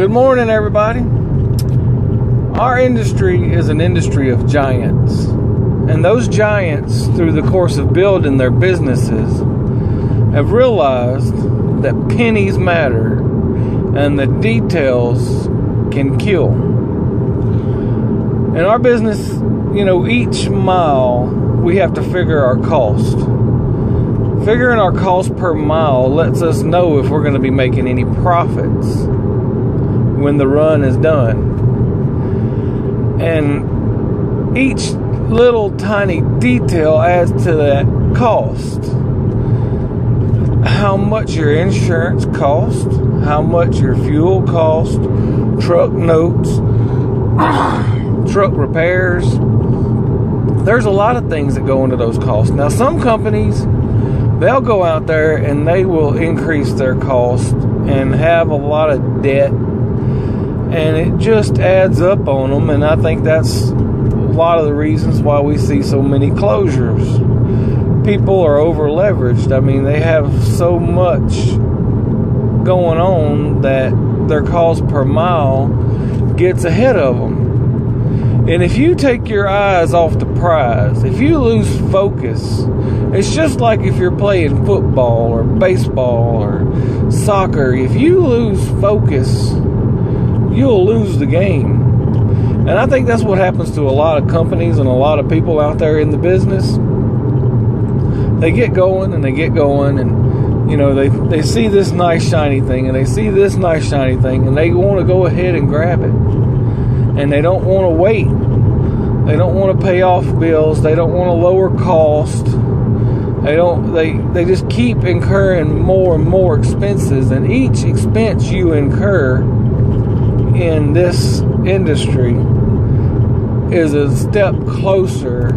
Good morning, everybody. Our industry is an industry of giants. And those giants, through the course of building their businesses, have realized that pennies matter and the details can kill. In our business, each mile we have to figure our cost. Figuring our cost per mile lets us know if we're going to be making any profits when the run is done. And each little tiny detail adds to that cost. How much your insurance cost, how much your fuel cost, truck notes, truck repairs. There's a lot of things that go into those costs. Now, some companies, they'll go out there and they will increase their cost and have a lot of debt, and it just adds up on them. And I think that's a lot of the reasons why we see so many closures. People are over leveraged. I mean, they have so much going on that their cost per mile gets ahead of them. And if you take your eyes off the prize, if you lose focus, it's just like if you're playing football or baseball or soccer. If you lose focus, you'll lose the game. And I think that's what happens to a lot of companies and a lot of people out there in the business. They get going and they get going, and they see this nice shiny thing and they see this nice shiny thing, and they want to go ahead and grab it. And they don't want to wait. They don't want to pay off bills. They don't want to lower cost. They just keep incurring more and more expenses, and each expense you incur in this industry is a step closer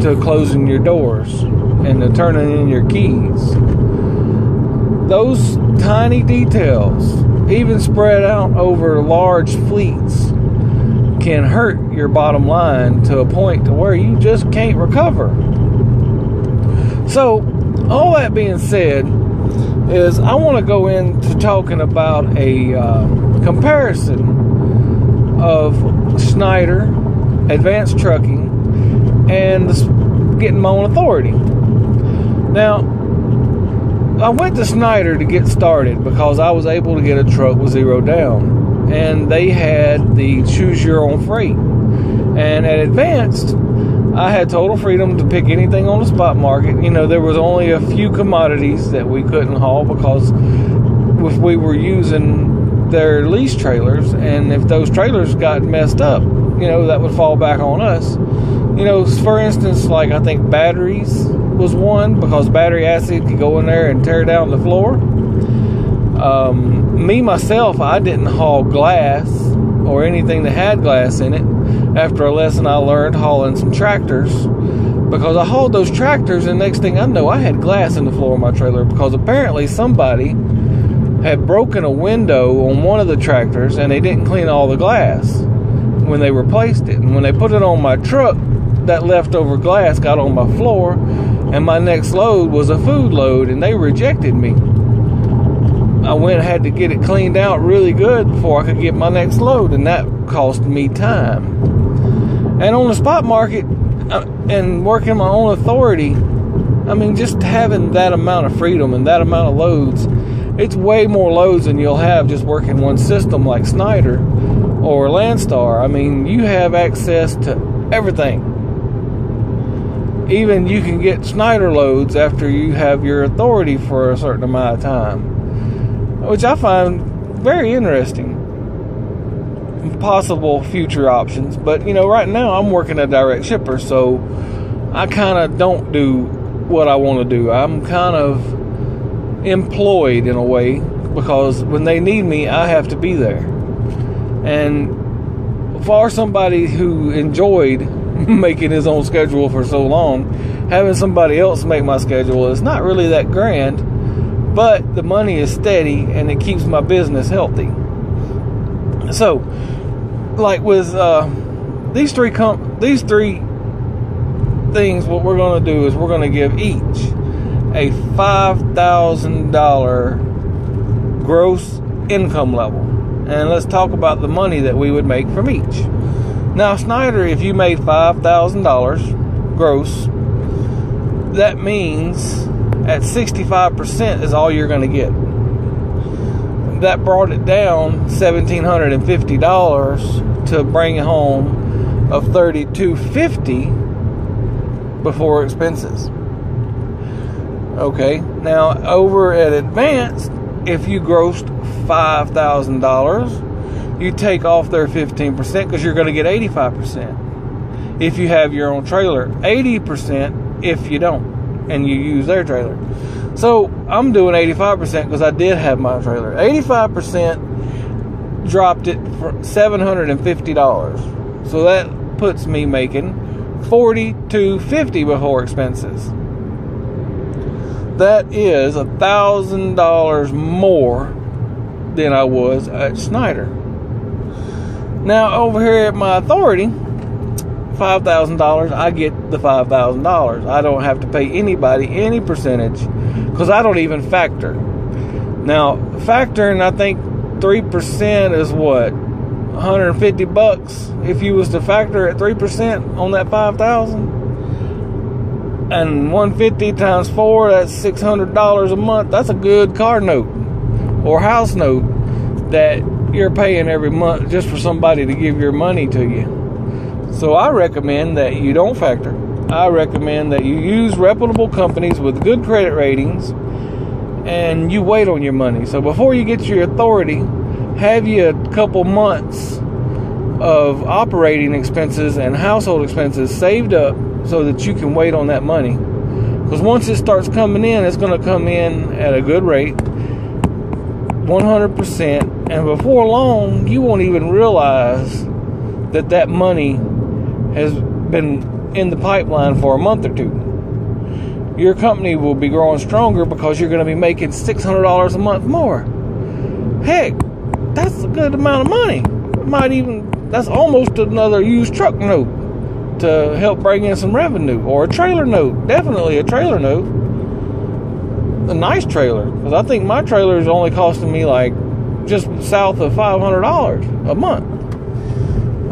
to closing your doors and to turning in your keys. Those tiny details, even spread out over large fleets, can hurt your bottom line to a point to where you just can't recover. So, all that being said, is I want to go into talking about a comparison of Schneider, Advanced Trucking, and getting my own authority. Now, I went to Schneider to get started because I was able to get a truck with zero down. And they had the choose your own freight. And at Advanced, I had total freedom to pick anything on the spot market. There was only a few commodities that we couldn't haul because if we were using their lease trailers, and if those trailers got messed up, that would fall back on us. For instance, like I think batteries was one, because battery acid could go in there and tear down the floor. Me, myself, I didn't haul glass or anything that had glass in it after a lesson I learned hauling some tractors, because I hauled those tractors, and next thing I know, I had glass in the floor of my trailer because apparently somebody had broken a window on one of the tractors and they didn't clean all the glass when they replaced it. And when they put it on my truck, that leftover glass got on my floor, and my next load was a food load, and they rejected me. I went and had to get it cleaned out really good before I could get my next load, and that cost me time. And on the spot market and working my own authority, just having that amount of freedom and that amount of loads, it's way more loads than you'll have just working one system like Schneider or Landstar. You have access to everything. Even you can get Schneider loads after you have your authority for a certain amount of time, which I find very interesting. Possible future options. But, right now I'm working a direct shipper, so I kind of don't do what I want to do. I'm kind of employed in a way, because when they need me, I have to be there. And for somebody who enjoyed making his own schedule for so long, having somebody else make my schedule is not really that grand. But the money is steady, and it keeps my business healthy. So, like with these three things, what we're going to do is we're going to give each a $5,000 gross income level. and let's talk about the money that we would make from each. Now, Schneider, if you made $5,000 gross, that means at 65% is all you're going to get. That brought it down $1,750 to bring home of $3,250 before expenses. Okay, now over at Advanced, if you grossed $5,000, you take off their 15% because you're going to get 85%. If you have your own trailer, 80% if you don't and you use their trailer. So I'm doing 85% because I did have my trailer. 85% dropped it for $750. So that puts me making $4,250 before expenses. That is $1,000 more than I was at Schneider. Now over here at my authority, $5,000, I get the $5,000. I don't have to pay anybody any percentage because I don't even factor. Now, factoring, I think 3% is what? $150 if you was to factor at 3% on that $5,000. And 150 times 4, that's $600 a month. That's a good car note or house note that you're paying every month just for somebody to give your money to you. So I recommend that you don't factor. I recommend that you use reputable companies with good credit ratings and you wait on your money. So before you get your authority, have you a couple months of operating expenses and household expenses saved up so that you can wait on that money. Because once it starts coming in, it's going to come in at a good rate, 100%, and before long, you won't even realize that money has been in the pipeline for a month or two. Your company will be growing stronger because you're going to be making $600 a month more. Heck, that's a good amount of money. That's almost another used truck note to help bring in some revenue, or a trailer note. Definitely a trailer note, a nice trailer, because I think my trailer is only costing me like just south of $500 a month.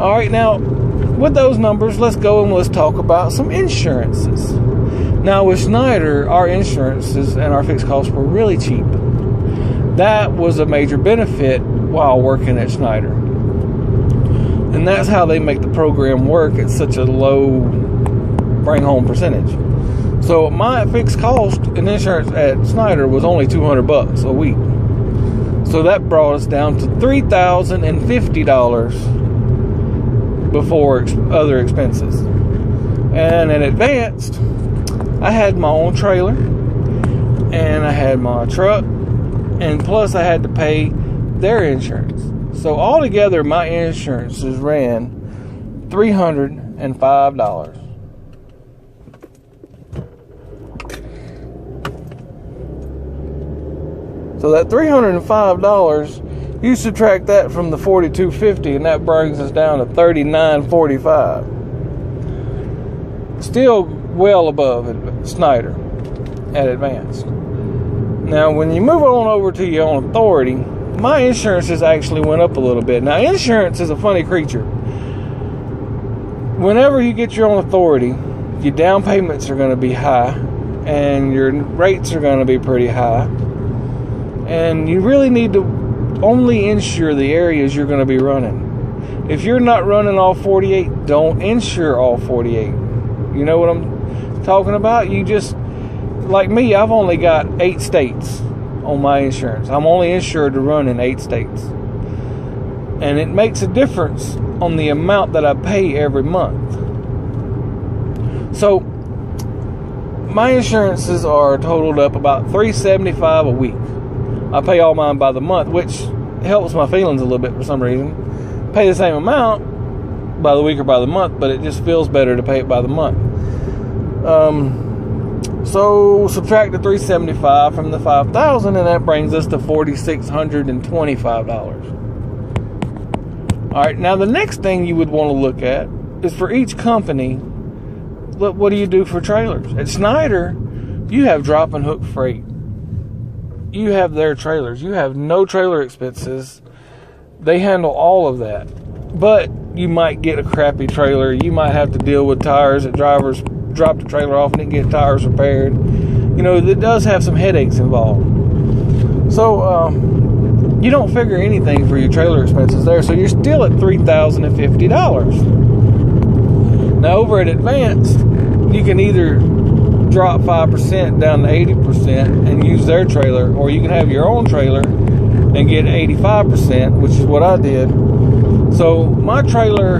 All right, now with those numbers, let's go and let's talk about some insurances. Now with Schneider, our insurances and our fixed costs were really cheap. That was a major benefit while working at Schneider. And that's how they make the program work at such a low bring home percentage. So my fixed cost in insurance at Schneider was only $200 a week. So that brought us down to $3,050 before other expenses. And in Advanced, I had my own trailer and I had my truck, and plus I had to pay their insurance. So altogether, my insurances ran $305. So that $305, you subtract that from the $4,250, and that brings us down to $39.45. Still well above Schneider at Advanced. Now, when you move on over to your own authority, my insurances actually went up a little bit. Now, insurance is a funny creature. Whenever you get your own authority, your down payments are going to be high, and your rates are going to be pretty high. And you really need to only insure the areas you're going to be running. If you're not running all 48, don't insure all 48. You know what I'm talking about? You just, like me, I've only got 8 states on my insurance. I'm only insured to run in 8 states. And it makes a difference on the amount that I pay every month. So my insurances are totaled up about $375 a week. I pay all mine by the month, which helps my feelings a little bit for some reason. Pay the same amount by the week or by the month, but it just feels better to pay it by the month. So subtract the $375 from the $5,000, and that brings us to $4,625. All right, now the next thing you would want to look at is for each company, what do you do for trailers? At Schneider, you have drop and hook freight. You have their trailers. You have no trailer expenses. They handle all of that. But you might get a crappy trailer. You might have to deal with tires that drivers drop the trailer off and then get tires repaired. You know, it does have some headaches involved. So, you don't figure anything for your trailer expenses there. So you're still at $3,050. Now, over at Advanced, you can either drop 5% down to 80% and use their trailer, or you can have your own trailer and get 85%, which is what I did. So my trailer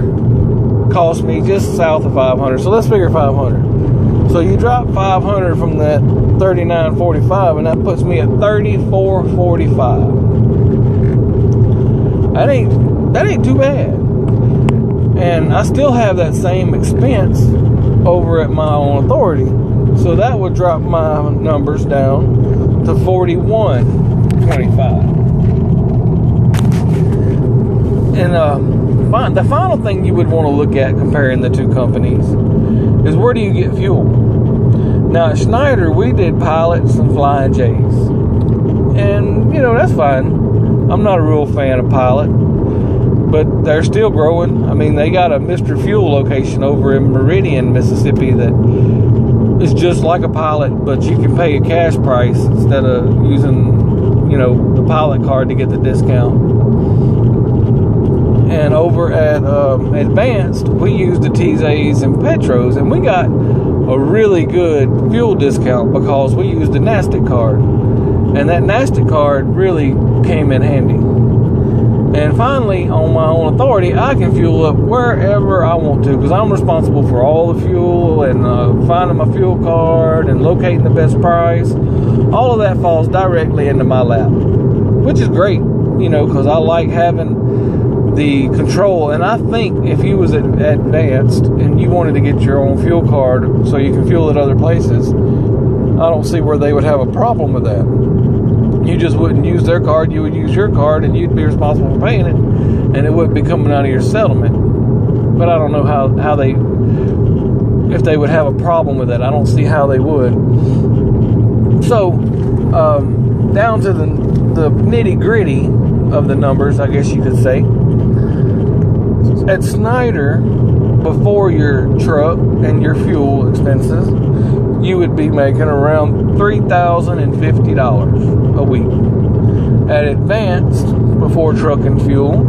cost me just south of $500. So let's figure $500. So you drop $500 from that $39.45, and that puts me at $34.45. That ain't too bad. And I still have that same expense over at my own authority. So that would drop my numbers down to $41.25. And the final thing you would want to look at comparing the two companies is, where do you get fuel? Now at Schneider, we did pilots and flying J's. And, you know, that's fine. I'm not a real fan of pilot, but they're still growing. I mean, they got a Mr. Fuel location over in Meridian, Mississippi that is just like a pilot, but you can pay a cash price instead of using, you know, the pilot card to get the discount. And over at Advanced, we used the TZs and Petros, and we got a really good fuel discount because we used the NASTIC card. And that NASTIC card really came in handy. And finally, on my own authority, I can fuel up wherever I want to, because I'm responsible for all the fuel and finding my fuel card and locating the best price. All of that falls directly into my lap, which is great, you know, because I like having the control. And I think if you was Advanced and you wanted to get your own fuel card so you can fuel at other places, I don't see where they would have a problem with that. You just wouldn't use their card, you would use your card, and you'd be responsible for paying it, and it wouldn't be coming out of your settlement. But I don't know how they, if they would have a problem with that. I don't see how they would. So, down to the nitty-gritty of the numbers, I guess you could say. At Schneider, before your truck and your fuel expenses, you would be making around $3,050 a week. At Advanced, before truck and fuel,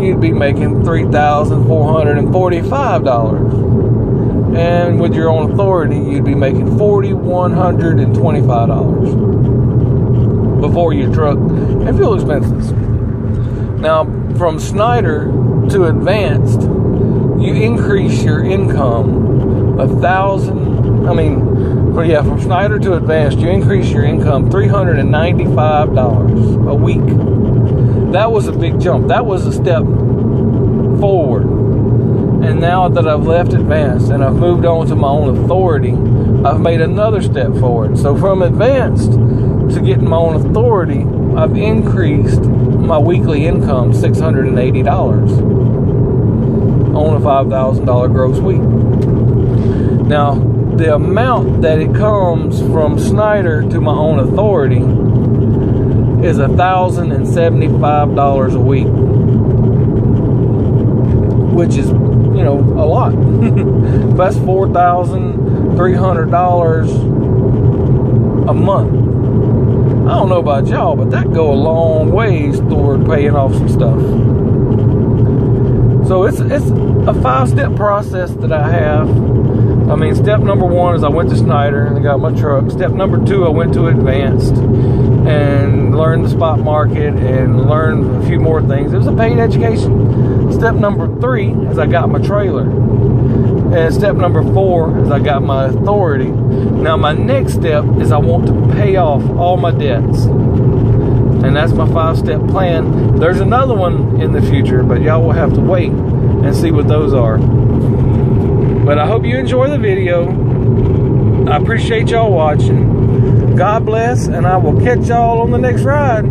you'd be making $3,445. And with your own authority, you'd be making $4,125 before your truck and fuel expenses. Now, from Schneider to Advanced, you increase your income from Schneider to Advanced, you increase your income $395 a week. That was a big jump. That was a step forward. And now that I've left Advanced and I've moved on to my own authority, I've made another step forward. So from Advanced to getting my own authority, I've increased my weekly income $680 on a $5,000 gross week. Now, the amount that it comes from Schneider to my own authority is $1,075 a week, which is, you know, a lot. That's $4,300 a month. I don't know about y'all, but that go a long ways toward paying off some stuff. So it's a 5-step process that I have. I mean, step number 1 is I went to Schneider and I got my truck. Step number 2, I went to Advanced and learned the spot market and learned a few more things. It was a paid education. Step number 3 is I got my trailer. And step number 4 is I got my authority. Now, my next step is I want to pay off all my debts. And that's my 5-step plan. There's another one in the future, but y'all will have to wait and see what those are. But I hope you enjoy the video. I appreciate y'all watching. God bless, and I will catch y'all on the next ride.